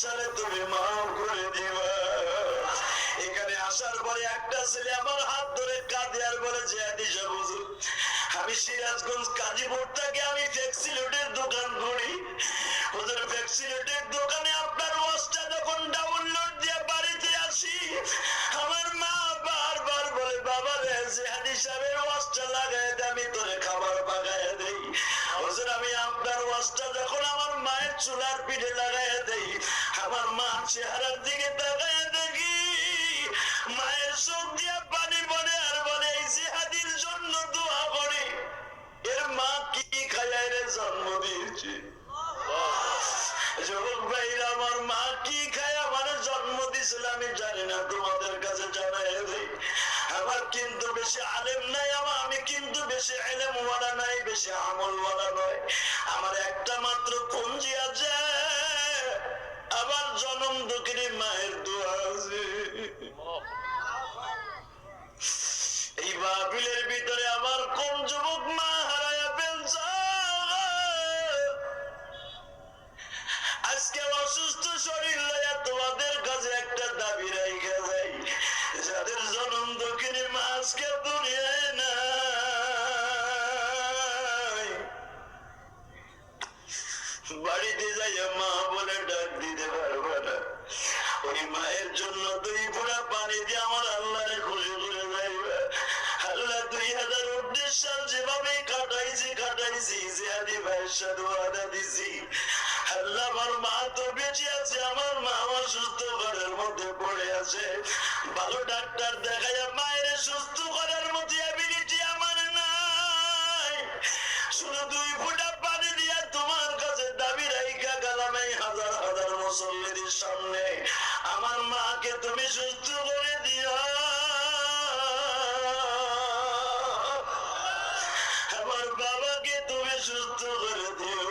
সালে তুমি মাফ করে দিবা। এখানে আসার পরে একটা ছেলে আমার হাত ধরে কাঁদে আর বলে যে হাদিসা হুজুর, আমি সিরাজগঞ্জ কাজীপুর থেকে আমি ফ্যাক্সিলিটির দোকান করি হুজুর, ফ্যাক্সিলিটির দোকানে আপনার ওয়াজটা যখন ডাউনলোড দিয়ে বাড়িতে আসি আমার মা বারবার বলে বাবা রে যে হাদিস সাহেবের ওয়াজটা লাগায় দে, আমি তোরে খাবার পাকায় দেই। হুজুর আমি আপনার ওয়াজটা যখন আমার মায়ের চুলার পিঠে লাগায় দেই আমার মা চেহারার দিকে তাকায় দেখি মায়ের চোখ দিয়ে পানি পড়ে আর বলে এই জিহাদির জন্য দোয়া করে। এর মা কি খায় রে জন্ম দিয়েছে? যুবক ভাইরা আমার মা কি খায় আমার জন্ম দিয়েছিল আমি জানি না, তোমাদের কাছে জানাই দেই। আমার কিন্তু বেশি আলেম নাই, আমি কিন্তু বেশি ইলমওয়ালা নাই, বেশি আমলওয়ালা নয়। আমার একটা মাত্র পুঞ্জি আছে, আবার জন্ম দুঃখিনী মায়ের দোয়া আছে। এই মাহফিলের ভিতরে আমার কোন যুবক মা হারায়া ফেলছে? আজকে অসুস্থ শরীর লইয়া তোমাদের কাছে একটা দাবি রাইখা যাই, যাদের জন্ম দক্ষিণী মা আজকে দুনিয়ায় নাই, বাড়িতে যাইয়া মা বলে ডাক দিতে পারবে না, ওই মায়ের জন্য 2 ফোঁটা পানি দিয়ে আমার আল্লাহরে খুশি করে যাইবে। আল্লাহ 2019 সাল যেভাবে কাটাইছি জিহাদি ভাইয়ের সাথে ওয়াদা দিছি, আল্লাহ আমার মা তো বেঁচে আছে, আমার মা অসুস্থ ঘরের মধ্যে পড়ে আছে, ভালো ডাক্তার দেখাইয়া মায়ের সুস্থ করার মতো অ্যাবিলিটি আমার নাই। শুধু 2 ফোঁটা পানি দিয়া তোমার কাছে দাবি রাইখা গেলাম এই হাজার হাজার মুসল্লিদের সামনে, আমার মাকে তুমি সুস্থ করে দিও, আমার বাবাকে তুমি সুস্থ করে দিও।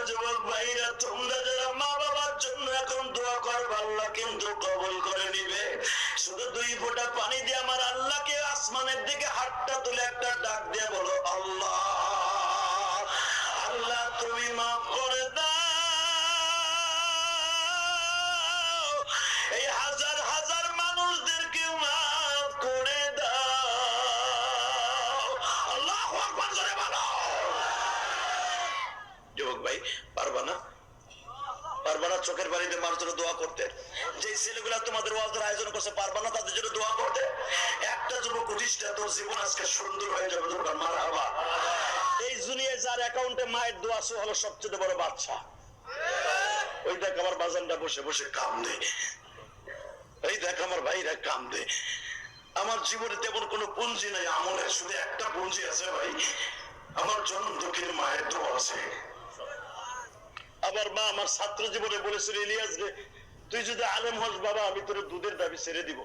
যুবক ভাইরা তোমরা যারা মা বাবার জন্য এখন দোয়া করবে আল্লাহ কিন্তু কবুল করে নিবে। শুধু 2 ফোঁটা পানি দিয়ে আমার আল্লাহকে আসমানের দিকে হাতটা তুলে একটা ডাক দিয়ে বলো আল্লাহ, আল্লাহ তুমি মাফ করে দাও, এই হাজার হাজার মানুষদেরকে মাফ করে দাও। আল্লাহু আকবার জোরে বলো। যুবক ভাই পারবা না চোখের বাড়িতে মানুষ জন্য দোয়া করতে? যে ছেলেগুলা তোমাদের ওয়াজের আয়োজন করছে পারবা না তাদের জন্য দোয়া করতে? একটা যুবক উঠিসটা তোর জীবন আজকে সুন্দর হয়ে যাবে। মারহাবা। এই দুনিয়ায় যার অ্যাকাউন্টে মায়ের দোয়া হলো সবচেয়ে বড় বাদশা। ওই দেখ আমার বাজানটা বসে বসে কান্দে, এই দেখ আমার ভাইরা কান্দে। আমার জীবনে তেমন কোনো পুঞ্জি নাই আমলের, শুধু একটা পুঞ্জি আছে ভাই, আমার জন্ম দুঃখের মায়ের দোয়া আছে। আবার মা আমার ছাত্র জীবনে বলেছিল ইলিয়াস রে তুই যদি আলেম হস বাবা আমি তোর দুধের দাবি ছেড়ে দিব।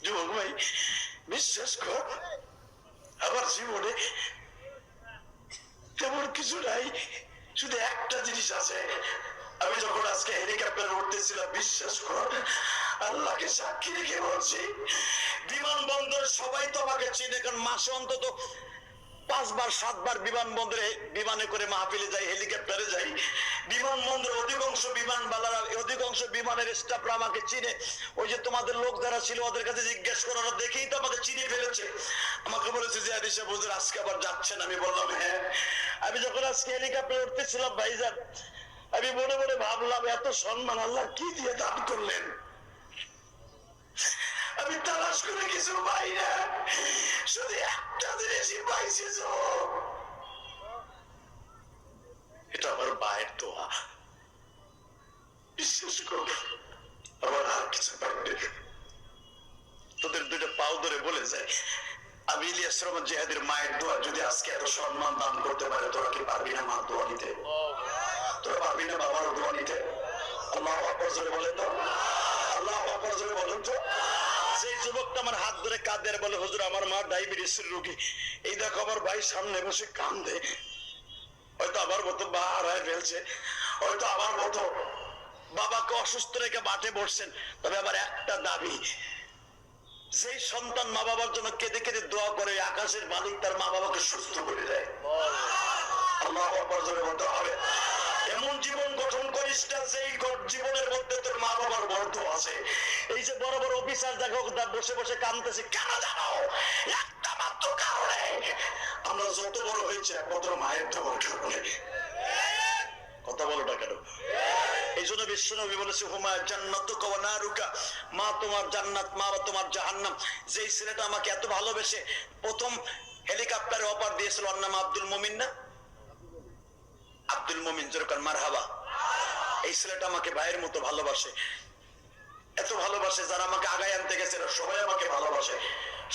যুবক ভাই বিশ্বাস কর আমার জীবনে তেমন কিছু নাই, শুধু একটা জিনিস আছে। আমি যখন আজকে হেলিকপ্টার উঠতেছিলাম বিশ্বাস কর আল্লাহকে সাক্ষী রেখে বলছি বিমানবন্দর সবাই তো আমাকে চিনে, কারণ মাসে অন্তত 5 বার 7 বার বিমানবন্দরে বিমানে করে মাহফিলে যাই, হেলিকপ্টারে যাই। বিমানবন্দরে অধিকাংশ বিমানবালারা অধিকাংশ বিমানের স্টাফরা আমাকে চিনে। ওই যে তোমাদের লোক যারা ছিল ওদের কাছে জিজ্ঞেস করার দেখেই তো আমাকে চিনে ফেলেছে। আমাকে বলেছে যে হাদিস সাহেব হুজুর আজকে আবার যাচ্ছেন? আমি বললাম হ্যাঁ। আমি যখন আজকে হেলিকপ্টারে উঠতেছিলাম ভাইজান আমি মনে মনে ভাবলাম এত সম্মান আল্লাহ কি দিয়ে দান করলেন। আমি তালাশ করে কিছু পাই না, শুধু একটা জিনিসই পাইছি, এটা আমার মায়ের দোয়া। বিশ্বাস কর আমার আর কিছু পাইনি। তোদের 2টা পাও ধরে বলে যায় আমি ইলিয়াস রহমান জিহাদের মায়ের দোয়া যদি আজকে এত সম্মান দান করতে পারে তোরা কি পারবি না মা দোয়া নিতে? তোরা পারবি না বাবার দোয়া নিতে? আল্লাহু আকবার জোরে বলেন তো, আল্লাহু আকবার জোরে বলেন তো। যে যুবকটা আমার হাত ধরে কাঁদে আর বলে হুজুর আমার মা ডায়াবেটিসের রোগী, এই দেখো আমার ভাই সামনে বসে কান্দে, হয়তো আমার মতো মা হারায় ফেলছে, হয়তো আমার মতো বাবাকে অসুস্থ রেখে মাঠে বসছেন, তবে আবার একটা দাবি, যে সন্তান মা বাবার জন্য কেঁদে কেঁদে দোয়া করে আকাশের মালিক তার মা বাবাকে সুস্থ করে দেয়। আল্লাহু আকবার জোরে বলতে হবে। এমন জীবন গঠন করিস না যেই জীবনের মধ্যে তোর মা বাবার বর্ধ আছে। এই যে বড় বড় অফিসার দেখো বসে বসে কাঁদতেছে, কেন জানো? একটা মাত্র কারণে, আমরা যত বড় হয়েছে একমাত্র মায়ের দেওয়ার কারণে। কথা বলোটা কেন? এই জন্য বিশ্বনবী বলেছে, হুমা জান্নাতুকা ওয়া নারুকা, মা তোমার জান্নাত, মা তোমার জাহান্নাম। যেই ছেলেটা আমাকে এত ভালোবেসে প্রথম হেলিকপ্টারে অফার দিয়েছিল, ওর নাম আব্দুল মুমিন না? আব্দুল মুমিন, যেরকম মারহাবা। এই ছেলেটা আমাকে ভাইয়ের মতো ভালোবাসে, এত ভালোবাসে, যারা আমাকে আগায় আনতে গেছে সবাই আমাকে ভালোবাসে,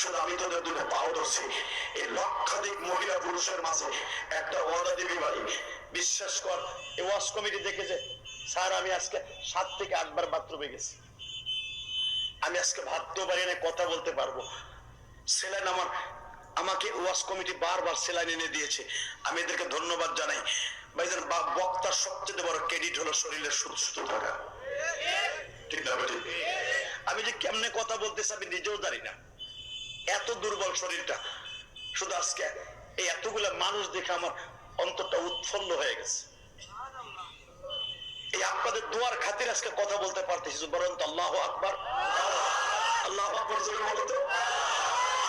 শুধু আমি তোদের দুটো পাও ধরছি। এই লক্ষাধিক মহিলা পুরুষের মাঝে একটা ওয়াদা দিবি ভাই, বিশ্বাস কর। এই ওয়াজ কমিটি দেখেছে, স্যার আমি আজকে 7 থেকে 8 বার বাথরুমে গেছি, আমি আজকে ভাবতেও পারি না কথা বলতে পারবো। সেলাইন আমাকে ওয়াজ কমিটি বারবার সেলাইন এনে দিয়েছে, আমি এদেরকে ধন্যবাদ জানাই। ভাইজান, বক্তার সবচেয়ে বড় ক্রেডিট হলো শরীরের সুস্থ থাকা, ঠিক না? আমি যে কেমনে কথা বলতেছি আমি নিজেও জানি না, এত দুর্বল শরীরটা। শুধু আজকে এই এতগুলা মানুষ দেখে আমার অন্তরটা উৎফুল্ল হয়ে গেছে। এই আপনাদের দোয়ার খাতির আজকে কথা বলতে পারতেছি, বরং তো আল্লাহু আকবার, আল্লাহু আকবার জোরে বলো তো।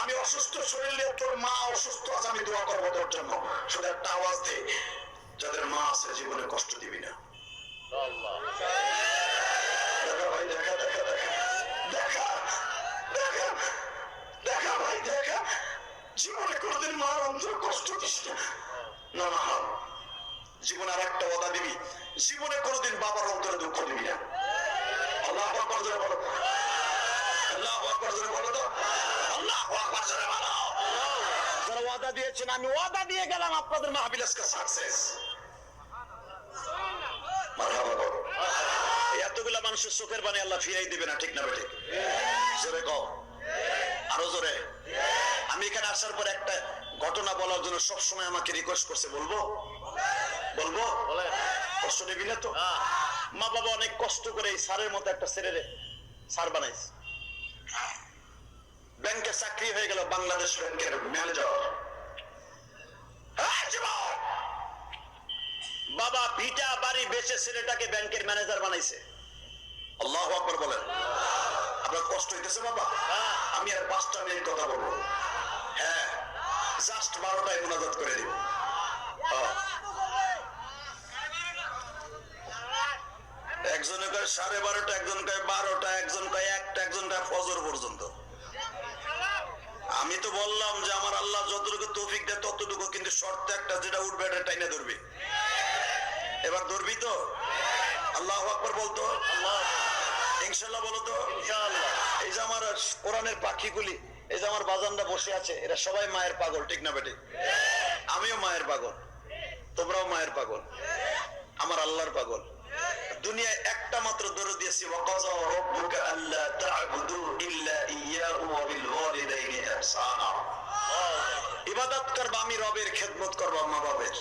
আমি অসুস্থ শরীর নিয়ে, তোর মা অসুস্থ আছে, আমি দোয়া করবো তোর জন্য। শুধু একটা আওয়াজ দে, যাদের মা আছে জীবনে কষ্ট দিবি না। দেখা ভাই, দেখা দেখা দেখা দেখা দেখা দেখা ভাই, দেখা। জীবনে কোনদিন মার অন্তরে কষ্ট দিস না। না না, জীবনে আর একটা ওয়াদা দিবি, জীবনে কোনদিন বাবার অন্তরে দুঃখ দিবি না। আল্লাহু আকবার জোরে বলো, আল্লাহু আকবার জোরে বলো তো, আল্লাহু আকবার জোরে বলো। যারা ওয়াদা দিয়েছেন, আমি ওয়াদা দিয়ে গেলাম আপনাদের মাহফিল আজকে সাকসেস। মারহাবা বলো। এতগুলা মানুষের চোখের পানি আল্লাহ ফিরাই দিবে না, ঠিক না বেঠিক? জোরে কও, আরো জোরে। আমি এখানে আসার পর একটা ঘটনা বলার জন্য সবসময় আমাকে রিকোয়েস্ট করছে, বলবো বলবো, কষ্ট নেবি না তো? মা বাবা অনেক কষ্ট করে এই স্যারের মতো একটা ছেলেরে স্যার বানাইছে। ব্যাংকে চাকরি হয়ে গেল, বাংলাদেশ ব্যাংকের ম্যানেজার। বাবা ভিটা বাড়ি বেচে ছেলেটাকে ব্যাংকের ম্যানেজার বানাইছে। আল্লাহু আকবার বলেন। আপনার কষ্ট হইতেছে বাবা? আমি আর 5টা মিনিট কথা বলবো। হ্যাঁ, জাস্ট 12টায় মুনাজাত করে দিব। একজনে কয় 12:30, একজন কয় 12টা, একজন কয় 1টা, একজন কয় ফজর পর্যন্ত। আমি তো বললাম যে আমার আল্লাহ যতটুকু তৌফিক দেয় ততটুকু, কিন্তু শর্ত একটা, যেটা উঠবে এটা টাইনা ধরবি। এবার ধরবি তো? আল্লাহু আকবার বলতো, ইনশাআল্লাহ বলো তো। এই যে আমার কোরআনের পাখিগুলি, এই যে আমার বাজানরা বসে আছে, এরা সবাই মায়ের পাগল, ঠিক না বেটি? আমিও মায়ের পাগল, তোমরাও মায়ের পাগল, আমার আল্লাহর পাগল। দুনিয়ায় একটা মাত্র দরুদ দিয়েছি, ওয়াকাযা রাব্বুকা আল্লা তা'বুদু ইল্লা ইয়্যাহু ওয়া বিল ওয়ালিদাইনি ইহসানা। ইবাদত করবা, আমি রবের খেদমত করবা, মা বাবার।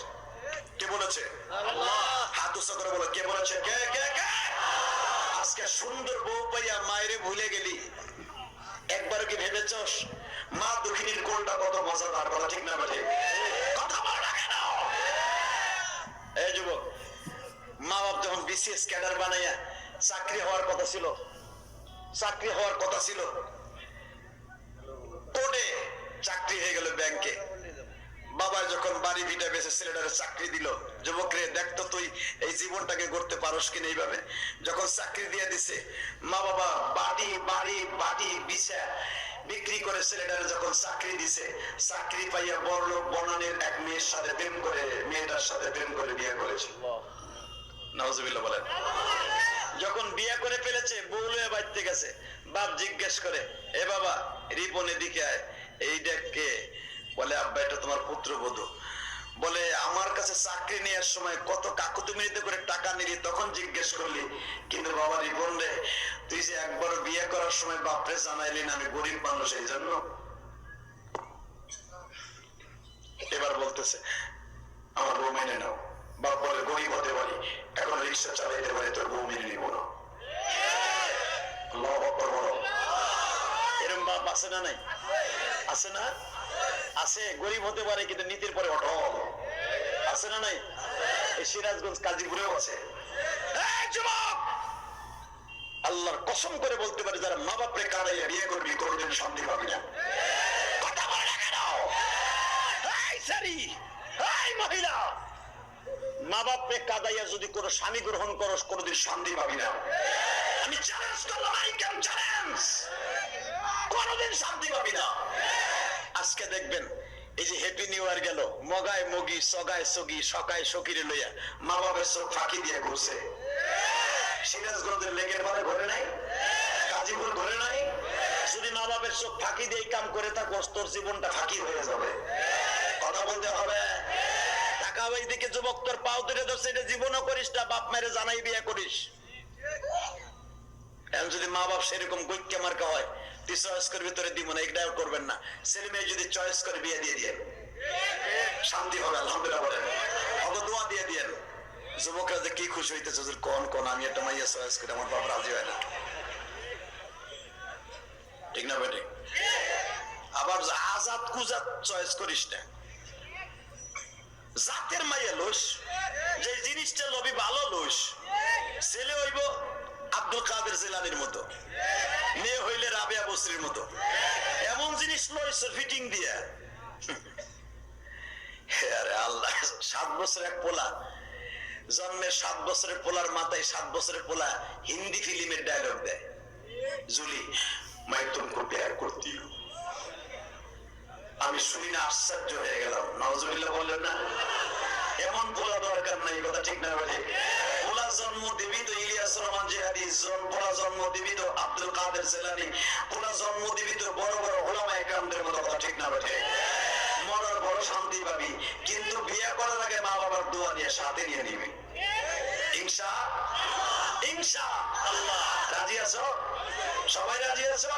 কে বলেছে? আল্লাহ। হাত উঁচু করে বলো, কে বলেছে? কে কে কে? আজকে সুন্দর বউ পাইয়া মায়েরে ভুলে গেলি, একবার কি ভেবেছস মা দুঃখিনীর কোলটা কত মজাদার? কথা ঠিক না বেঠে? কথা বল না কেন? এই যুবক, মা বাপ যখন বিসিএস ক্যাডার বানাইয়া চাকরি হওয়ার কথা ছিল, চাকরি হওয়ার কথা ছিল, কোর্টে চাকরি হয়ে গেল ব্যাংকে। বাবা যখন বাড়ি ভিটা বেঁচে ছেলেটারে চাকরি দিল, যুবক রে দেখতো তুই এই জীবনটাকে গড়তে পারস কিনা এইভাবে। যখন চাকরি দিয়ে দিছে, মা বাবা বাড়ি বাড়ি বাড়ি বিছা বিক্রি করে ছেলেটারে যখন চাকরি দিছে, চাকরি পাইয়া বড়লোক বনানের এক মেয়ের সাথে প্রেম করে, মেয়েটার সাথে প্রেম করে বিয়ে করেছে। নাউজুবিল্লাহ বলেন। যখন বিয়ে করে ফেলেছে, বউ লয়ে বাড়তে গেছে, বাপ জিজ্ঞেস করে, এ বাবা রিপন এদিকে আয়। এইটা কে? বলে আব্বা এটা তোমার পুত্রবধূ। বলে আমার কাছে চাকরি নেওয়ার সময় কত কাকুতি মিনতি করে টাকা নিলি, তখন জিজ্ঞেস করলি, কিন্তু বাবা রিপন রে তুই যে একবার বিয়ে করার সময় বাপরে জানাইলি না আমি গরিব মানুষ এই জন্য। এবার বলতেছে আমার বউ মেনে নাও। বাপ বলে গরিব হতে পারি, এখন রিক্সা চালাইতে পারি, তোর বউ মেনে নিব না। আল্লাহু আকবার বলো। এরকম বাপ আছে না নাই? আছে না? আছে। গরিব হতে পারে কিন্তু নীতির পরে অটল, আছে না নাই? এই সিরাজগঞ্জ কাজীপুরেও আছে। এই যুবক, আল্লাহর কসম করে বলতে পারে যারা মা বাপরে কাঁদাইয়া বিয়ে করবি কোনদিন শান্তি পাবি না। কথা বলে না কেন? এই সারি, এই মহিলা, মা বাপরে কাঁদাইয়া যদি কোনো স্বামী গ্রহণ করস কোনদিন শান্তি পাবি না। আমি চ্যালেঞ্জ করলাম, আই ক্যান চ্যালেঞ্জ, কোনদিন শান্তি পাবি না। আজকে দেখবেন এই যে হ্যাপি নিউ ইয়ার গেল, মগায় মগি সগায় সগি সকায় সকিরে লইয়া মা বাপের চোখ ফাঁকি দিয়ে ঘুরছে। সিরাজগঞ্জের লেগের পরে ঘরে নাই, কাজীপুর ঘরে নাই। যদি মা বাপের চোখ ফাঁকি দিয়ে কাম করে থাকোস তোর জীবনটা ফাঁকি হয়ে যাবে। কথা বলতে হবে। টাকা ওই দিকে যুবক তোর পাও ধরে ধরছে, এটা জীবনও করিস না, বাপ মায়ের জানাই বিয়ে করিস। এখন যদি মা বাপ সেরকম গৈক্য মার্কা হয়, তুই চয়েস করবি তোরে দিব না, এটাও করবেন না। ছেলে মেয়ে যদি চয়েস করে বিয়ে দিয়ে দিয়ে শান্তি হবে। আলহামদুলিল্লাহ বলেন, অবদোয়া দিয়ে দিয়ে। যুবকরা যে কি খুশি হইতেছে, কোন কোন আমি একটা মাইয়া চয়েস করে, আমার বাপ রাজি হয় না। ঠিক না বেটি? আবার আজাদ কুজাত চয়েস করিস না, জাতের মাইয়া লোস, যে জিনিসটা লবি ভালো লোস। ছেলে হইব আব্দুল কাদের জিলানির মতো, মেয়ে হইলে রাবেয়া বসরির মতো, এমন জিনিস লইছ ফিটিং দিয়া। আরে আল্লাহ, 7 বছর এক পোলা, জন্মের 7 বছরের পোলার মাথায় 7 বছরের পোলা হিন্দি ফিল্মের ডায়লগ দেয়, জুলি মাই তুমকো প্যার করতি হু। আমি শুনি না, আশ্চর্য হয়ে গেলাম। নাউজুবিল্লাহ বললেন না? এমন পোলা দরকার নাই, কথা ঠিক না বলে? পোলা জন্ম দিবি তো ইলিয়াস রহমান জিহাদি, পোলা জন্ম দিবি তো আব্দুল কাদের জিলানী, পোলা জন্ম দিবি তো বড় বড় উলামায়ে কেরামদের মতো, কথা ঠিক না বলে? মরার বড় শান্তি পাবি, কিন্তু বিয়ে করার আগে মা বাবার দোয়া নিয়ে সাথে নিয়ে নিবি। ইনশাআল্লাহ। রাজি আছো? সবাই রাজি আছো?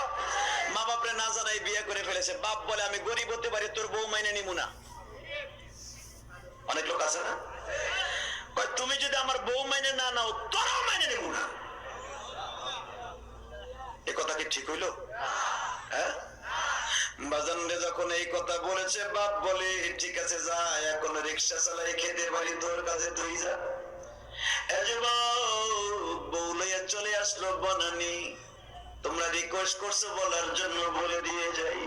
মা বাপরে না জানাই বিয়ে করে ফেলেছে। বাপ বলে আমি গরিব হতে পারি, তোর বউ মাইনে নিমু না। অনেক লোক আছে না, তুমি যদি আমার বউ মাইনে না নাও তোরাও মাইনে নিমু না। এ কথা কি ঠিক হইল? হ্যাঁ, বাজানরে যখন এই কথা বলেছে, বাপ বলে ঠিক আছে যা, এখন রিক্সা চালাই খেতে বাড়ি তোর কাছে তুই যা। বউ লইয়া চলে আসলো বনানি। তোমরা রিকোয়েস্ট করছো বলার জন্য বলে দিয়ে যাই,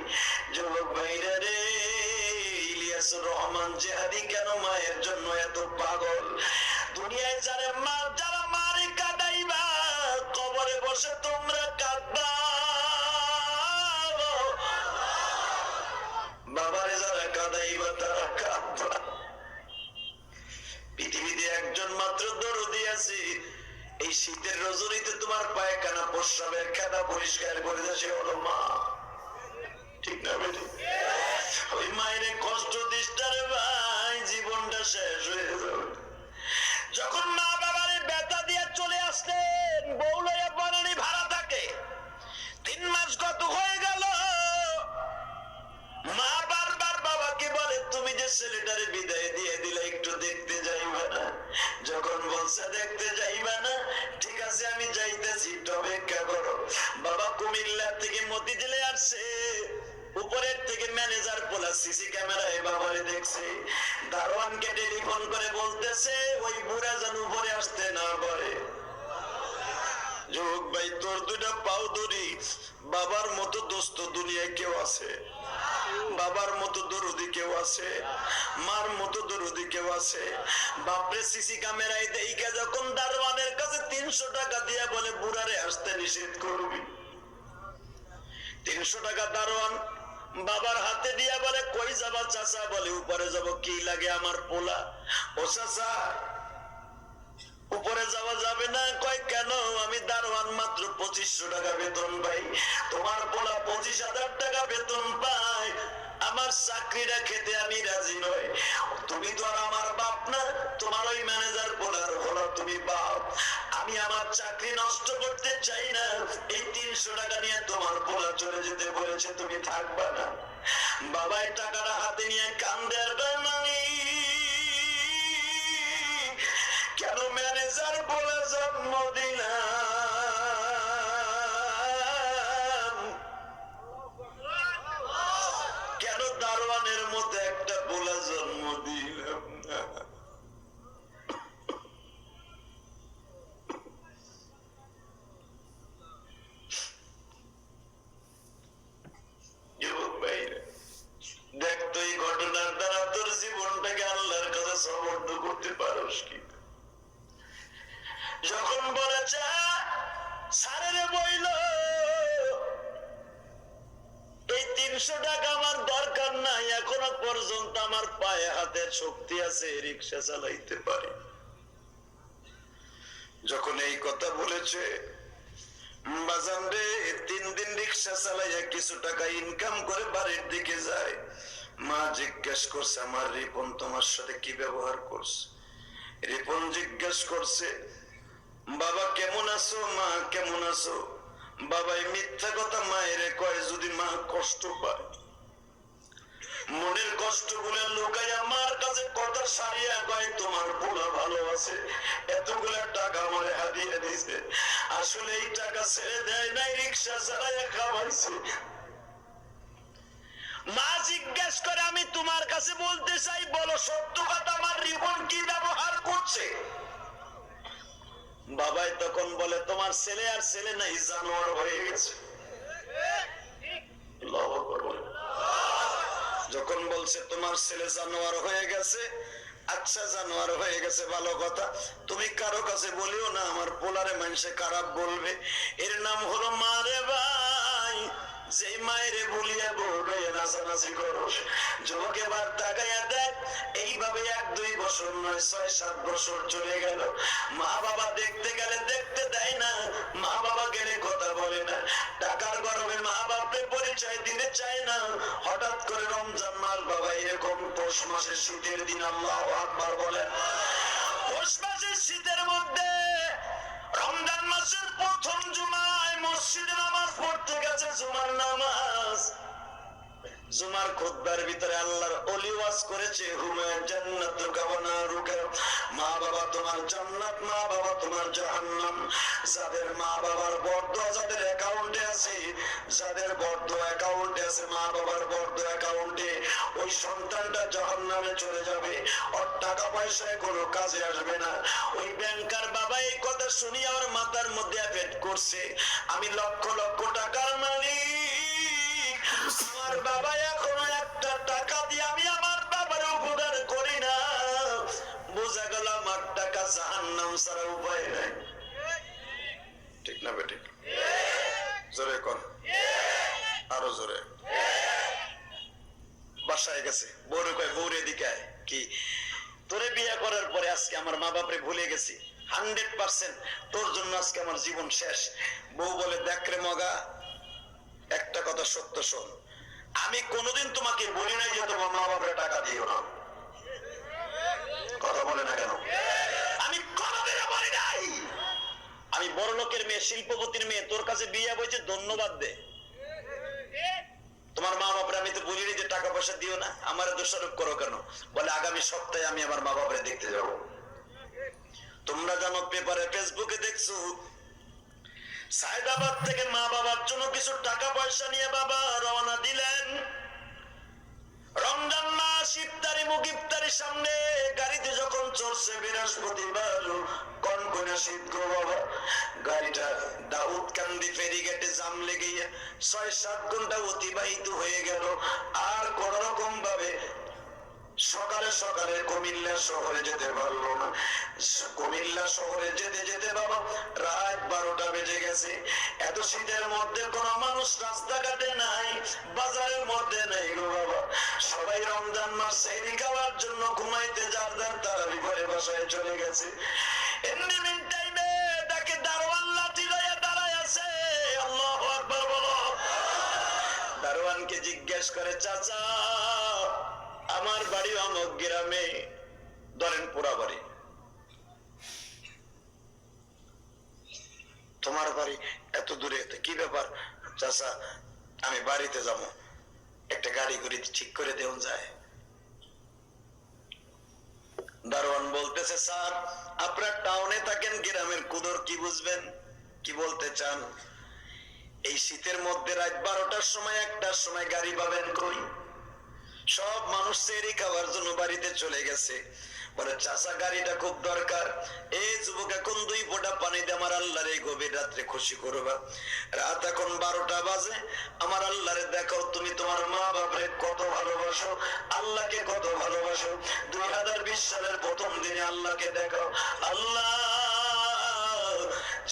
যুবক ভাইরা রে, ইলিয়াসুর রহমান জিহাদি কেন মায়ের জন্য এত পাগল? দুনিয়ায় যারা মারে কাঁদাইবা, কবরে বসে তোমরা কাঁদবা। বাবারে যারা কাঁদাইবা তারা কাঁদবা। পৃথিবীতে একজন মাত্র দরদি আছে, এই শীতের রজনীতে তোমার পায়খানা প্রস্রাবের খেদা পরিষ্কার করে দেয়, সে হলো মা। ঠিক না বেটি? ওই মায়ের কষ্ট দিস্টারে ভাই, জীবনটা শেষ হয়ে যাবে। যখন মা বাবারে ব্যথা দিয়ে চলে আসলেন, বউ লইয়া বনানী ভাড়া থাকে, 3 মাস গত হয়ে গেল। মা বারবার বাবাকে বলে তুমি যে ছেলেটারে বিদায় দিয়ে দিলে একটু দেখতে যাইবা না? যখন বলছে দেখতে যাইবা না, ঠিক আছে আমি যাইতেছি, একটু অপেক্ষা করো। বাবা কুমিল্লা থেকে মতিঝিলে আসছে, উপরের থেকে ম্যানেজার পোলা সিসি ক্যামেরায় বাবারে দেখছে। দারোয়ানকে টেলিফোন করে বলতেছে ওই বুড়া যেন উপরে আসতে না পারে। যুবক ভাই, তোর 2টা পাও ধরি, বাবার মতো দোস্ত দুনিয়ায় কেউ আছে? বাবার মতো দরদি কেউ আছে? মার মতো দরদি কেউ আছে? বাপরে সিসি ক্যামেরায় দেইকা যখন দারোয়ানের কাছে 300 টাকা দিয়ে বলে বুড়ারে আসতে নিষেধ করবি, 300 টাকা দারোয়ান বাবার হাতে দিয়া বলে কই যাবা চাচা? বলে উপরে যাব। কি লাগে আমার পোলা? ও চাচা উপরে যাওয়া যাবে না। কয় কেন? আমি দারোয়ান, মাত্র 2500 টাকা বেতন পাই, তোমার পোলা 25,000 টাকা বেতন পায়। আমার চাকরিটা খেতে আমি রাজি নই। তুমি তো আর আমার বাপ না, তোমার ওই ম্যানেজার পোলার হলো তুমি বাপ। আমি আমার চাকরি নষ্ট করতে চাই না। এই 300 টাকা নিয়ে তোমার পোলা চলে যেতে বলেছে, তুমি থাকবা না। বাবাই টাকাটা হাতে নিয়ে কান্দে আর নানি, কেন ম্যানেজার বলে জন্ম দিলাম? কেন দারোয়ানের মতো একটা বলে জন্ম দিলাম? আমার পায়ে হাতে শক্তি আছে, রিক্সা চালাইতে পারি। যখন এই কথা বলেছে, বাজান রে 3 দিন রিক্সা চালাইয়া কিছু টাকা ইনকাম করে বাড়ির দিকে যায়। মা জিজ্ঞেস করছে, আমার রিপন তোমার সাথে কি ব্যবহার করছে? রিপন জিজ্ঞেস করছে, বাবা কেমন আছো? মা কেমন আছো? বাবাই মিথ্যা কথা মায়ের কয়, যদি মা কষ্ট পায়, মনের কষ্ট গুলো লুকাইয়া মার কাছে কথা সারিয়া কয়, তোমার পোলা ভালো আছে, এতগুলা টাকা আমার হাদিয়া দিছে। আসলে এই টাকা ছেড়ে দেয় নাই, রিক্সা চালাইয়া খাওয়াইছে। মা জিজ্ঞেস করে, আমি তোমার কাছে বলতে চাই, বলো সত্য কথা, আমার রিপন কি ব্যবহার করছে? বাবাই তখন বলে, তোমার ছেলে আর ছেলে নাই, জানোয়ার হয়ে গেছে। যখন বলছে তোমার ছেলে জানোয়ার হয়ে গেছে, আচ্ছা জানোয়ার হয়ে গেছে ভালো কথা, তুমি কারো কাছে বলিও না, আমার পোলারে মানুষে খারাপ বলবে। এর নাম হলো মা রে ভাই। যে মায়েরে বলিয়া বলবে নাচানাচি করস, যুবক এবার তাকাইয়া দেখ, এইভাবে 1-2 বছর নয় 6-7 বছর চলে গেল। মা বাবা দেখতে গেলে দেখতে দেয় না, মা বাবা গেলে কথা বলে না, টাকার গরমে মা বাপকে পরিচয় দিতে চায় না। হঠাৎ করে রমজান মাস বাবা, এরকম পৌষ মাসের শীতের দিন, আল্লাহু আকবার বলেন, পৌষ মাসের শীতের মধ্যে রমজান মাসের প্রথম জুমায় মসজিদে নামাজ পড়তে গেছে। জুমার নামাজ, জুমার খুতবার ভিতরে আল্লাহর ওলি ওয়াজ করেছে, হুমায় জান্নাতুল কাওয়ানারুকা, মা বাবা তোমার জান্নাত, মা বাবা তোমার জাহান্নাম। যাদের মা বাবার বরদোয়া যাদের অ্যাকাউন্টে আছে, যাদের বরদোয়া অ্যাকাউন্টে আছে, মা বাবার বরদোয়া অ্যাকাউন্টে, ওই সন্তানটা জাহান্নামে চলে যাবে, ওর টাকা পয়সায় কোনো কাজে আসবে না। ওই ব্যাংকার বাবা এই কথা শুনি আমার মাথার মধ্যে এফেক্ট করছে, আমি লক্ষ লক্ষ টাকার মালিক, আমার বাবা এখনো একটা টাকা দিয়ে আমি আমার বাবার উপকার করি না। বোঝা গেল আমার টাকা জাহান্নাম ছাড়া উপায় নাই। ঠিক না বেটি? জোরে কর, আরো জোরে। বাসায় গেছে, বউরে কয়, বউরে দিকে কি তোরে বিয়ে করার পরে আজকে আমার মা বাপরে ভুলে গেছি, 100% তোর জন্য আজকে আমার জীবন শেষ। বউ বলে, দেখ রে মগা, একটা কথা সত্য শোন, আমি কোনোদিন তোমাকে বলি নাই যে তোমার মা বাপরে টাকা দিও না। কথা বলে না কেন? আমি কোনোদিন বলি নাই। আমি বড় লোকের মেয়ে, শিল্পপতির মেয়ে, তোর কাছে বিয়ে বইছে, ধন্যবাদ দে। তোমার মা বাপরে আমি তো বলিনি যে টাকা পয়সা দিও না, আমার দোষারোপ করো কেন? বলে, আগামী সপ্তাহে আমি আমার মা বাপরে দেখতে যাব। তোমরা জানো, পেপারে ফেসবুকে দেখছো, সায়দাবাদ থেকে মা বাবার জন্য কিছু টাকা পয়সা নিয়ে বাবা রওনা দিলেন। রমজান মাস, ইফতারি মুখ ইফতারির সামনে গাড়িতে যখন চলছে, বৃহস্পতিবার কনকনে শীত গো বাবা, গাড়িটা দাউদকান্দি ফেরিঘাটে জাম লেগে 6-7 ঘন্টা অতিবাহিত হয়ে গেল। আর কোন রকম ভাবে সকালে সকালে কুমিল্লা শহরে যেতে পারলো না। কুমিল্লা শহরে যেতে যেতে বাবা রাত 12টা বেজে গেছে। এত শীতের মধ্যে কোন মানুষ রাস্তাঘাটে নাই, বাজারের মধ্যে নেই গো বাবা। সবাই রমজান মাস সেহরি খাওয়ার জন্য ঘুমাইতে যার যার তারাবি ঘরে বাসায় চলে গেছে। এমনি মিন টাইমে তাকে দারোয়ান লাঠি লইয়া দাঁড়ায় আছে। আল্লাহু আকবার বলো। দারোয়ানকে জিজ্ঞেস করে, চাচা আমার বাড়ি অমুক গ্রামে, ধরেন পোড়া বাড়ি, তোমার বাড়ি এত দূরে, কি ব্যাপার? চাচা আমি বাড়িতে যাব, একটা গাড়ি করে ঠিক করে দেওয়া যায়। দারোয়ান বলতেছে, স্যার আপনার টাউনে থাকেন, গ্রামের কুদর কি বুঝবেন? কি বলতে চান? এই শীতের মধ্যে রাত 12টার সময় 1টার সময় গাড়ি পাবেন কই? সব মানুষ সেহরি খাওয়ার জন্য বাড়িতে চলে গেছে। বলে, চাচা গাড়িটা খুব দরকার। এই যুবক, এখন 2 ফোঁটা পানি দিয়ে আমার আল্লাহর এই গভীর রাত্রে খুশি করবা। রাত এখন 12টা বাজে, আমার আল্লাহরে দেখাও, তুমি তোমার মা বাপরে কত ভালোবাসো, আল্লাহকে কত ভালোবাসো। 2020 সালের প্রথম দিনে আল্লাহকে দেখাও। আল্লাহ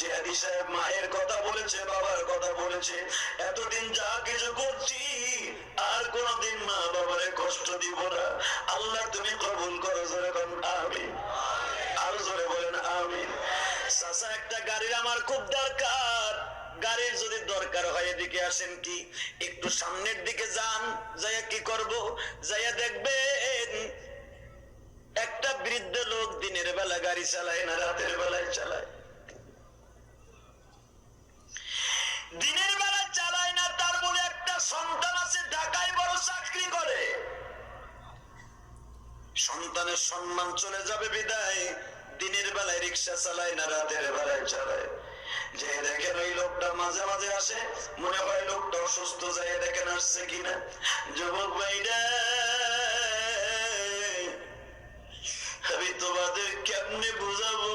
জিহাদি সাহেব মায়ের কথা বলেছে, বাবার কথা বলেছে, এতদিন যা কিছু করছি আর কোনদিন মা বাবারে কষ্ট দিব না। আল্লাহ তুমি কবুল করো, জোরে বলেন আমিন। আর জোরে বলেন আমিন। চাচা একটা গাড়ির আমার খুব দরকার, গাড়ির যদি দরকার হয় এদিকে আসেন, কি একটু সামনের দিকে যান, যাইয়া কি করব, যাইয়া দেখবেন একটা বৃদ্ধ লোক দিনের বেলা গাড়ি চালায় না, রাতের বেলায় চালায়। দিনের বেলা চালায় না, তার বলে একটা সন্তান আছে ঢাকায় বড় চাকরি করে। সন্তানের সম্মান চলে যাবে বিদায় দিনের বেলায় রিক্সা চালায় না, রাতের বেলায় চালায়। যে দেখেন ওই লোকটা মাঝে মাঝে আসে, মনে হয় লোকটা অসুস্থ, যায় দেখেন আসছে কিনা। যুবক ভাইরা, আমি তোমাদের কেমনে বুঝাবো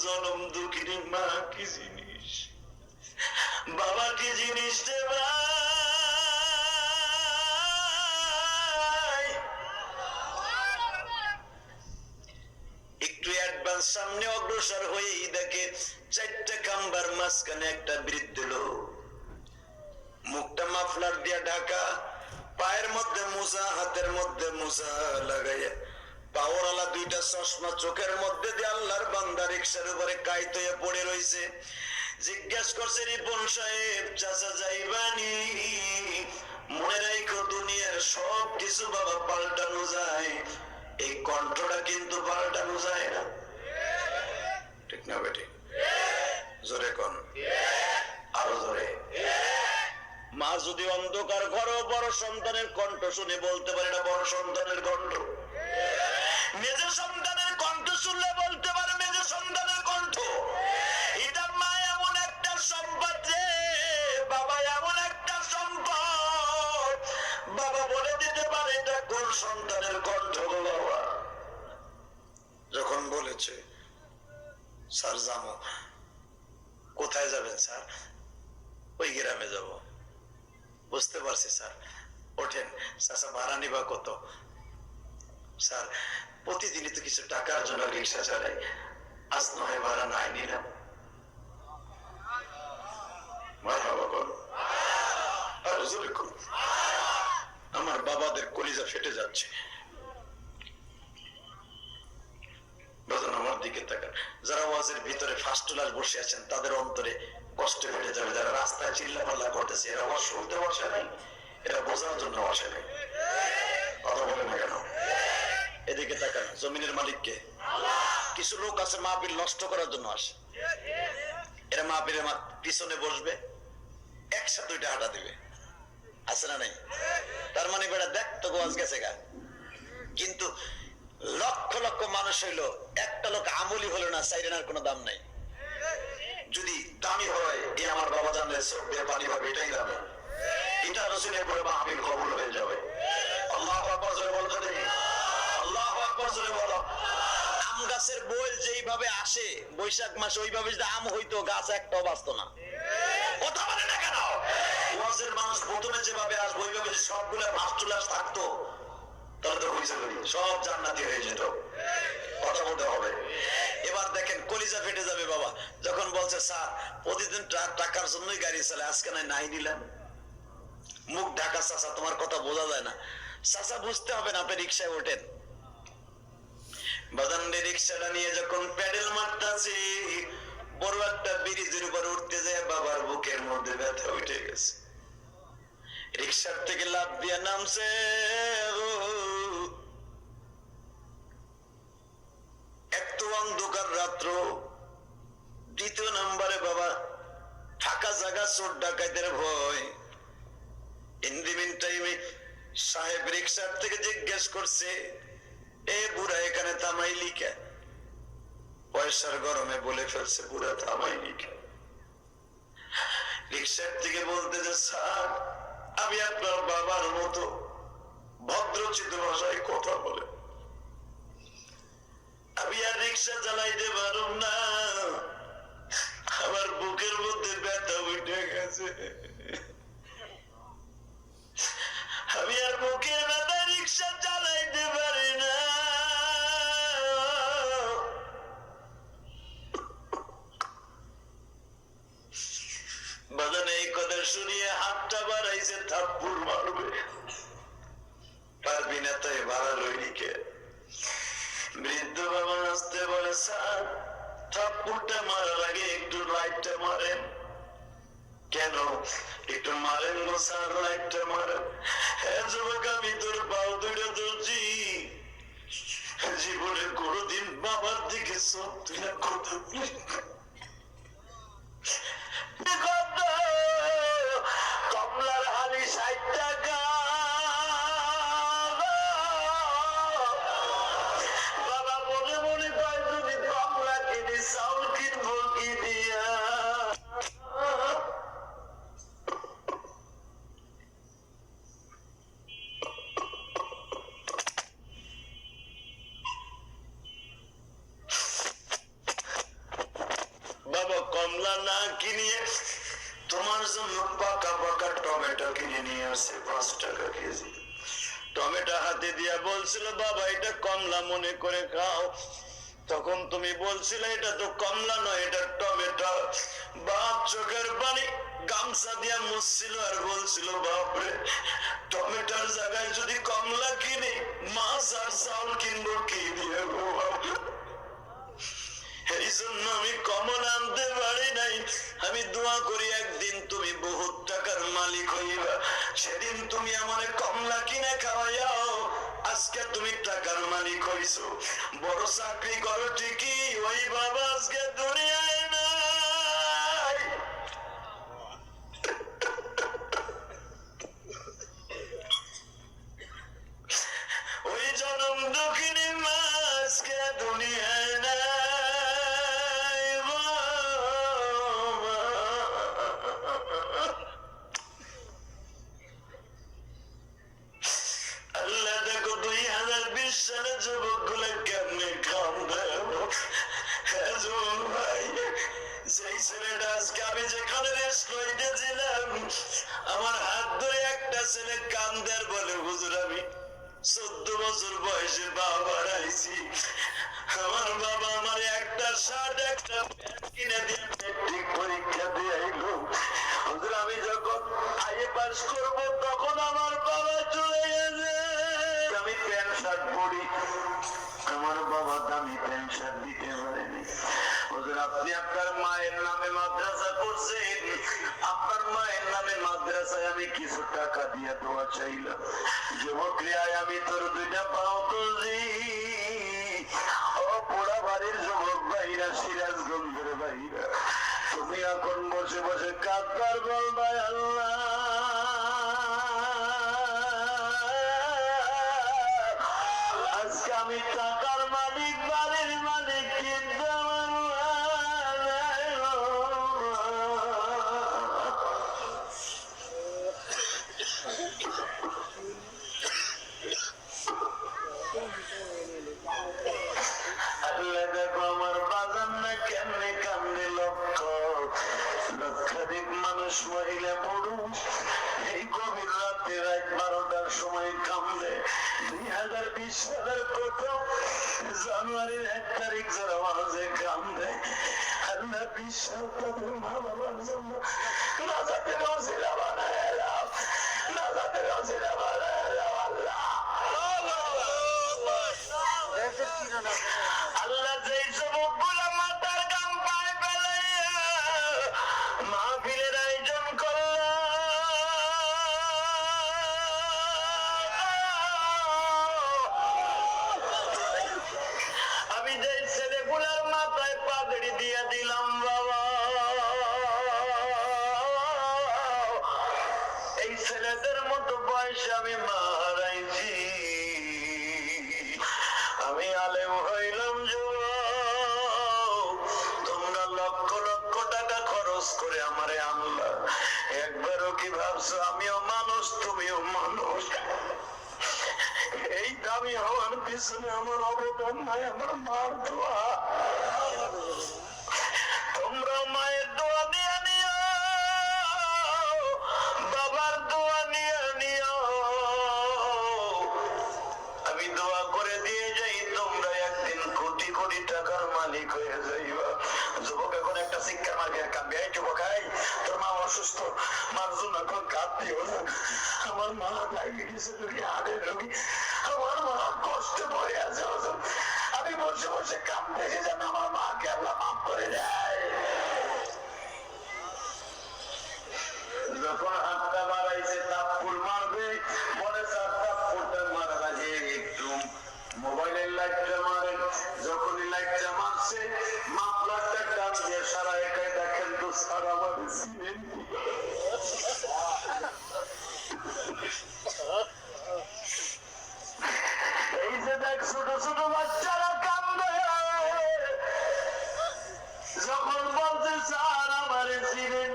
জনম দুঃখিনী মা কি জিনিস, বাবা কি জিনিস রে ভাই। একটু অ্যাডভান্স সামনে অগ্রসর হয়েই দেখে চারটা খাম্বার মাঝখানে একটা বৃদ্ধ লোক, মুখটা মাফলার দিয়া ঢাকা, পায়ের মধ্যে মোজা, হাতের মধ্যে মোজা লাগাইয়া, পাওয়ালা দুইটা চশমা চোখের মধ্যে দিয়ে আল্লাহর বান্দা রিকশার উপরে কাইত হয়ে পড়ে রয়েছে। জিজ্ঞেস করছে রিপন সাহেব, চাচা যাইবানি? মনে রাখো দুনিয়ার সব কিছু বাবা পাল্টানো যায়, এই কণ্ঠটা কিন্তু পাল্টানো যায় না। ঠিক না বেটি? জোরে কোন, আরো জোরে। মা যদি অন্ধকার ঘরে বড় সন্তানের কণ্ঠ শুনে বলতে পারে না বড় সন্তানের কণ্ঠ, মেজর সন্তানের কণ্ঠ শুনলে বলতে পারে মেজর সন্তানের কণ্ঠ। এটা মা এমন একটা সম্পদ রে বাবা, এমন একটা সম্পদ, বাবা বলে দিতে পারে এটা কোন সন্তানের কণ্ঠ গো বাবা। যখন বলেছে স্যার যাবো, কোথায় যাবেন স্যার? ওই গ্রামে যাব। বুঝতে পারছি স্যার, ওঠেন। চাচা ভাড়া নিবা কত? স্যার প্রতিদিনই তো কিছু টাকার জন্য রিক্সা চালাই, আজ নয় ভাড়া নাই নিলাম। আমার বাবাদের কলিজা ফেটে যাচ্ছে। আমার দিকে তাকান, যারা ওয়াজের ভিতরে ফার্স্ট ক্লাস বসে আছেন তাদের অন্তরে কষ্ট ফেটে যাবে। যারা রাস্তায় চিল্লাপাল্লা করতেছে এরা ওয়াজ শুনতে বসে নাই, এরা বোঝার জন্য বসে নাই। কথা বলে না কেন? এদিকে তাকান, জমিনের মালিককে। কিছু লোক আছে মাহফিল নষ্ট করার জন্য আসে, এরা মাহফিলের পিছনে বসবে, একসাথে দুইটা হাঁটা দিবে, আছে না নাই? তার মানে বেটা দেখ তো ওয়াজ গেছে গা। কিন্তু লক্ষ লক্ষ মানুষ হইলো, একটা লোক আমলি হলো না, সাইরেনার কোনো দাম নাই। যদি দামি হয় এই আমার বাবা জানলে চোখে পানি হবে, এটাই দামি। এটা রসুলের পরে মাহফিল কবুল হয়ে যাবে। আল্লাহু আকবার জোরে বলতে দেই, আল্লাহু আকবার জোরে বলো। আম গাছের বইল যেইভাবে আসে বৈশাখ মাসে, ওইভাবে যদি আম হইতো গাছ একটাও বাঁচতো না। কথা বলে না কেন? ওয়াজের মানুষ প্রথমে যেভাবে আসবে ওইভাবে সবগুলো মাস্টুলাস থাকতো, তাহলে তো হইছে সব জান্নাতি হয়ে যেত। কথা বলতে হবে। এবার দেখেন কলিজা ফেটে যাবে বাবা যখন বলছে স্যার প্রতিদিন টাকার জন্যই গাড়ি চলে, আজকে নাই নিলাম। মুখ ঢাকা চাচা, তোমার কথা বোঝা যায় না। চাচা বুঝতে হবে না, আপনি রিক্সায় ওঠেন। বাজানডে রিক্সাটা নিয়ে যখন প্যাডেল মারতেছি, বড় একটা ব্রিজের উপর উঠতে যায় বাবার বুকের মধ্যে ব্যথা উঠে গেছে। রিক্সার থেকে লাফ দিয়ে নামছে। এত অন্ধকার রাত্র, দ্বিতীয় নম্বরে বাবা ফাঁকা জায়গা, চোর ডাকাতের ভয়। ইন দি মিন টাইমে সাহেব রিক্সার থেকে জিজ্ঞেস করছে, এ বুড়া এখানে থামাইলি কে? পয়সার গরমে বলে ফেলছে বুড়া থামাইলি কে? রিক্সার থেকে বলতে যে স্যার আমি আপনার বাবার মতো ভদ্রচিত ভাষায় কথা বলে, আমি আর রিক্সা চালাইতে পারব না, আমার বুকের মধ্যে ব্যথা উঠে গেছে, আমি আর বুকের ব্যথা রিক্সা চালাইতে পারি না। শুনিয়ে হাতটা বাড়াইছে থাপ্পড় মারবে, পারবি না তাই ভাড়া লইনিকে। বৃদ্ধ বাবা আসতে বলে, স্যার থাপ্পড়টা মারার আগে একটু লাইটটা মারেন। কেন? একটু মারেন গো স্যার, লাইটটা মারেন। হ্যাঁ যুবক, আমি তোর পাও দুইটা ধরছি, জীবনে কোনদিন বাবার দিকে চোখ তুলে কথা কমলার হালি ৬০ টাকা, বাবা মনে মনে কয় যদি কমলা কিনি চাউল কিনবো কি দিয়া। বাবা কমলা না কিনিয়ে তোমার জন্য পাকা পাকা টমেটো কিনে নিয়ে আসে ৫ টাকা কেজি। টমেটো হাতে দিয়া বলছিল, বাবা এটা কমলা মনে করে খাও। তখন তুমি বলছিলে এটা তো কমলা নয়, এটা টমেটো। বাপ চোখের পানি গামছা দিয়া মুছছিল আর বলছিল, বাপরে টমেটোর জায়গায় যদি কমলা কিনি, মাছ আর চাউল কিনবো কি দিয়ে গো বাবা। এই জন্য আমি কমলা আনতে পারি নাই। আমি দোয়া করি একদিন তুমি বহুত টাকার মালিক হইবা, সেদিন তুমি আমার কমলা কিনে খাওয়াইয়াও। আজকে তুমি টাকার মালিক হইছো, বড় চাকরি করো ঠিকই, ওই বাবা আজকে দুনিয়ায় নাই। ওই জনম দক্ষিণী মা আজকে দুনিয়ায় নাই। আল্লাহ দেখো ২০২০ সালে যুবক গুলো কেমনে কান্দে। ভাই, যেই ছেলেটা আজকে আমি যেখানে রেস্ট লইতেছিলাম, আমার হাত ধরে একটা ছেলে কান্দের বলে, হুজুর আমি ১৪ বছর বয়সে বাবা হারাইছি। আমার বাবা আমার একটা শার্ট একটা প্যান্ট কিনে দিয়ে মেট্রিক পরীক্ষা দিয়ে আইলো। হুজুর আমি যখন আইএ পাস করবো তখন আমার বাবা চলে গেছে। আমি প্যান্ট শার্ট পরি, আমার বাবা দামি প্যান্ট শার্ট দিতে পারেনি। হুজুর আপনি আপনার মায়ের নামে মাদ্রাসা করছেন, আপনার মায়ের নামে মাদ্রাসায় আমি কিছু টাকা দিয়ে দোয়া চাইলাম। যুবক আমি তোর ২টা পাও তুলছি। ও পোড়া বাড়ির যুবক ভাইরা, সিরাজগঞ্জের ভাইরা, তুমি এখন বসে বসে কাঁদবার বলবা, আল্লাহ আজকে আমি টাকার মালিক, বাড়ির মালিক, কিন্তু আমার আল্লাহ দেখো আমার বাজার না কেমনে কান্দে। লক্ষাধিক মানুষ, মহিলা পুরুষ, এই গভীর রাতে রাত ১২টার সময় কান্দে। ২০২০ সালের প্রথম জানুয়ারির ১ তারিখ যারা মাঝে কান্দে। আল্লাহ ২০ সাল তাদের মা বাবার জন্য নাজাতের ওসিলা বানায় এলাম, নাজাতের ওসিলা বানায় এলাম। আল্লাহ যেই যুবক গুলা মাথার গাম পায়ে ফেলাইয়া মাহফিলের আয়োজন করল, আমি যেই ছেলেগুলার মাথায় পাগড়ি দিয়ে দিলাম, বাবা এই ছেলেদের মতো বয়সে আমি মা হারাইছি। আমি আলেম হইলাম যুবক, তোমরা লক্ষ লক্ষ টাকা খরচ করে আমারে আনলা, একবারও কি ভাবছো আমিও মানুষ তুমিও মানুষ? এই দামি হওয়ার পিছনে আমার অবদান নাই, আমার মার দোয়া। তোমরা মায়ের দোয়া নিয়ে নিও, বাবার দোয়া নিয়ে নিও। আমি দোয়া করে দিয়ে যাই, তোমরা একদিন কোটি কোটি টাকার মালিক হয়ে যাইবা। যুবক এখন একটা শিক্ষা মারবি আর কাঁদবি। এইটুকু খাই তোর মা অসুস্থ, মার জন্য এখন কাঁদতিও না। আমার মা ডায়াবেটিস রোগী, হাড়ের রোগী, আমার মা কষ্ট পড়ে আছে। আমি বসে বসে কাঁদতেছি যেন আমার মাকে আল্লাহ মাফ করে দেয়। যখন হাতটা বাড়াইছে তাপ্পুর মারবে, বলে স্যার তাপ্পুরটা মারা যে একটু মোবাইলের লাইটটা মারে। যখনই লাইটটা মারছে মাফলারটা টান দিয়ে সারা একাই দেখেন তো সারা বাড়ি ছিলেন। এই যে দেখ ছোট ছোট বাচ্চারা কান্দে, যখন বলতে স্যার আমার ছিলেন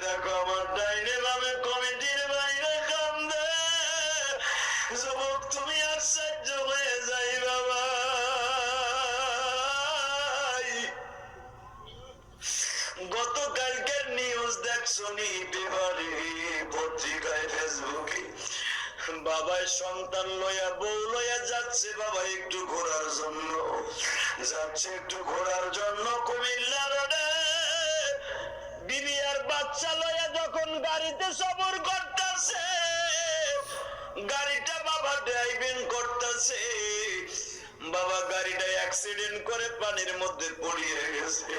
দেখো আমার ডাইনে বামে কমিটির বাইরে কান্দে। যুবক তুমি আশ্চর্য হয়ে যাই বাবা। গতকালকের নিউজ দেখছো নি পেপারে, পত্রিকায়, ফেসবুকে, বাবাই সন্তান লইয়া বউ লইয়া যাচ্ছে বাবা একটু ঘোরার জন্য, যাচ্ছে একটু ঘোরার জন্য কুমিল্লা রোডে। বিবি আর বাচ্চা লইয়া যখন গাড়িতে সফর করতেছে, গাড়িটা বাবা ড্রাইভিং করতেছে, বাবা গাড়িটা অ্যাক্সিডেন্ট করে পানির মধ্যে পড়িয়ে গেছে।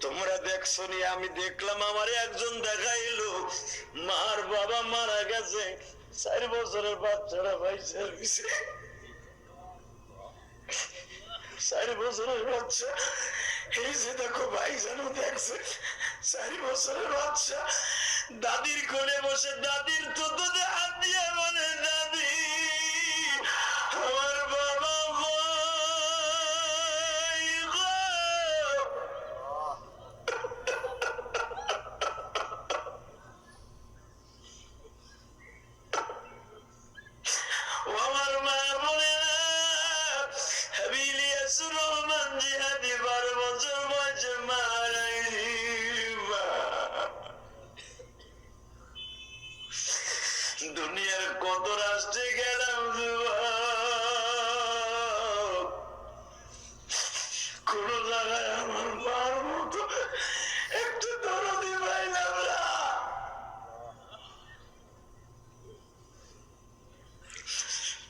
তোমরা দেখছো নি, আমি দেখলাম, আমার একজন দেখাইলো মার বাবা মারা গেছে, 4 বছরের বাচ্চারা পয়সা দিছে। 4 বছরের বাচ্চা, এই যে দেখো ভাই জানো দেখছে 4 বছরের বাচ্চা দাদির কোলে বসে দাদির তুতুতে হাত দিয়ে বলে, দাদি আমার বাবা আমার মা বলে হাবিলিয়াসুর রহমান জিহাদি 12 বছর বয়সে মারা গেছে। দুনিয়ার কত রাষ্ট্রে গেলাম, কোন জায়গায় আমার মার মতো একটু দরদি পাইলাম না।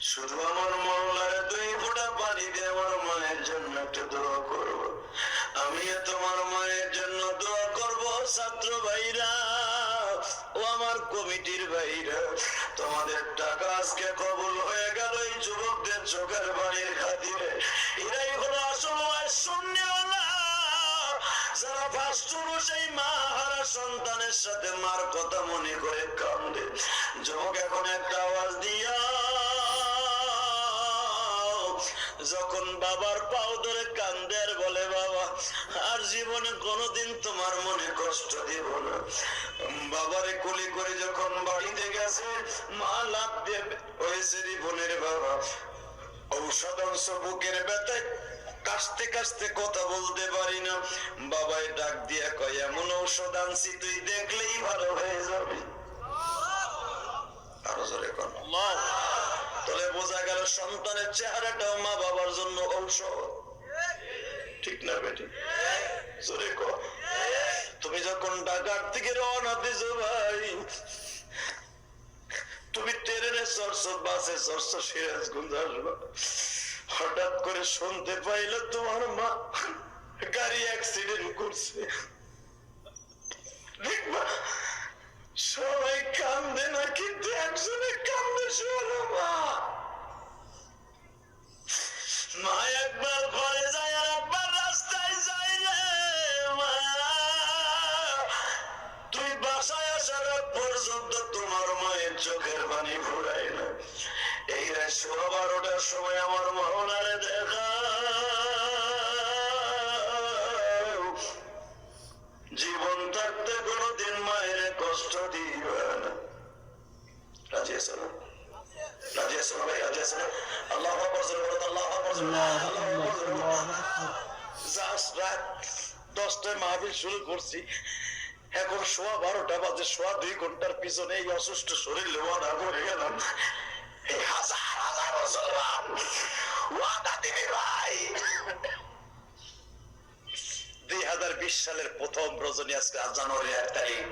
শুধু আমার মহলারে 2 ফোঁটা পানি দিয়ে আমার মায়ের জন্য একটু দোয়া করব। আমি তোমার মায়ের জন্য দোয়া করব। ছাত্র ভাইরা ও আমার কমিটির ভাইরা, তোমাদের টাকা আজকে কবুল হয়ে গেল এই যুবকদের চোখের বাড়ির খাতিরে। এরাই হলো আসল শূন্যওয়ালা, যারা ফাস্টুরু সেই মা হারা সন্তানের সাথে মার কথা মনে করে কান্দে। যুবক এখন একটা আওয়াজ দিয়া যখন বাবার পাও ধরে কান্দে আর বলে, বাবা আর জীবনে কোনোদিন তোমার মনে কষ্ট দিব না। বাবারে কোলে করে যখন বাড়িতে গেছে, মা লাভ দিয়ে হয়েছে বোনের বাবা ঔষধাংশ বুকের ব্যথায় কাশতে কাশতে কথা বলতে পারি না। বাবাই ডাক দিয়া কয়, এমন ঔষধ আনছি তুই দেখলেই ভালো হয়ে যাবে। আরো জোরে কর। তাহলে বোঝা গেল সন্তানের চেহারাটাও মা বাবার জন্য ঔষধ, ঠিক না বেটি? জোরে কর। তুমি যখন ঢাকার থেকে রওনা দিছো ভাই, তুমি ট্রেনে চড়ছো, বাসে চড়ছো, সিরাজগঞ্জ আসবা, হঠাৎ করে শুনতে পাইলে তোমার মা গাড়ি অ্যাক্সিডেন্ট করছে। দেখবা সবাই কান্দে না, কিন্তু একজনে কান্দে, শোনো মা। মা একবার ঘরে যায় আর একবার রাস্তায় যায় রে মা। তুই বাসায় আসার পর্যন্ত তোমার মায়ের চোখের পানি ফুরায় না। এই রাত 12টার সময় আমার মহনারে দেখা, জীবন থাকতে কোনোদিন মায়ের কষ্ট দিবে না। রাজি আছে না? রাজি আছো না ভাই? রাজি আছো না? আল্লাহু আকবার জোরে বলো, আল্লাহু আকবার জোরে, আল্লাহু আকবার জোরে বলো। জাস্ট রাত 10টায় মাহফিল শুরু করছি, এখন 12:15 বাজে, 2.5 ঘন্টার পিছনে এই অসুস্থ শরীর ওয়াদা করে গেলাম। এই হাজার হাজার মুসলমান ওয়াদা দিবে ভাই। 2020 সালের প্রথম রজনী, আজকে জানুয়ারি 1 তারিখ।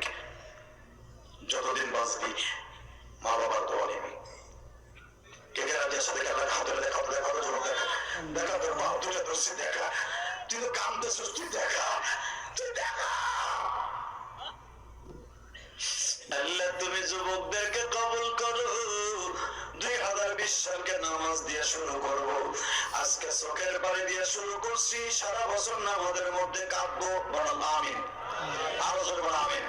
যতদিন বাঁচবি মা বাবার দোয়া নিবি। কে কে রাজি আছে? দেখা দেখা হাতে দেখা দেখা দেখা তোর বাপ তুলে ধরছি, দেখা তুই তো কামতেছিস, তুই দেখা, তুই দেখা। আল্লাহ তুমি যুবকদেরকে কবুল করো। 2020 সালকে নামাজ দিয়ে শুরু করব, আজকে চোখের পানি দিয়ে শুরু করছি, সারা বছর নামাজের মধ্যে কাঁদবো। বলো আমিন, আরো জোরে বলো আমিন।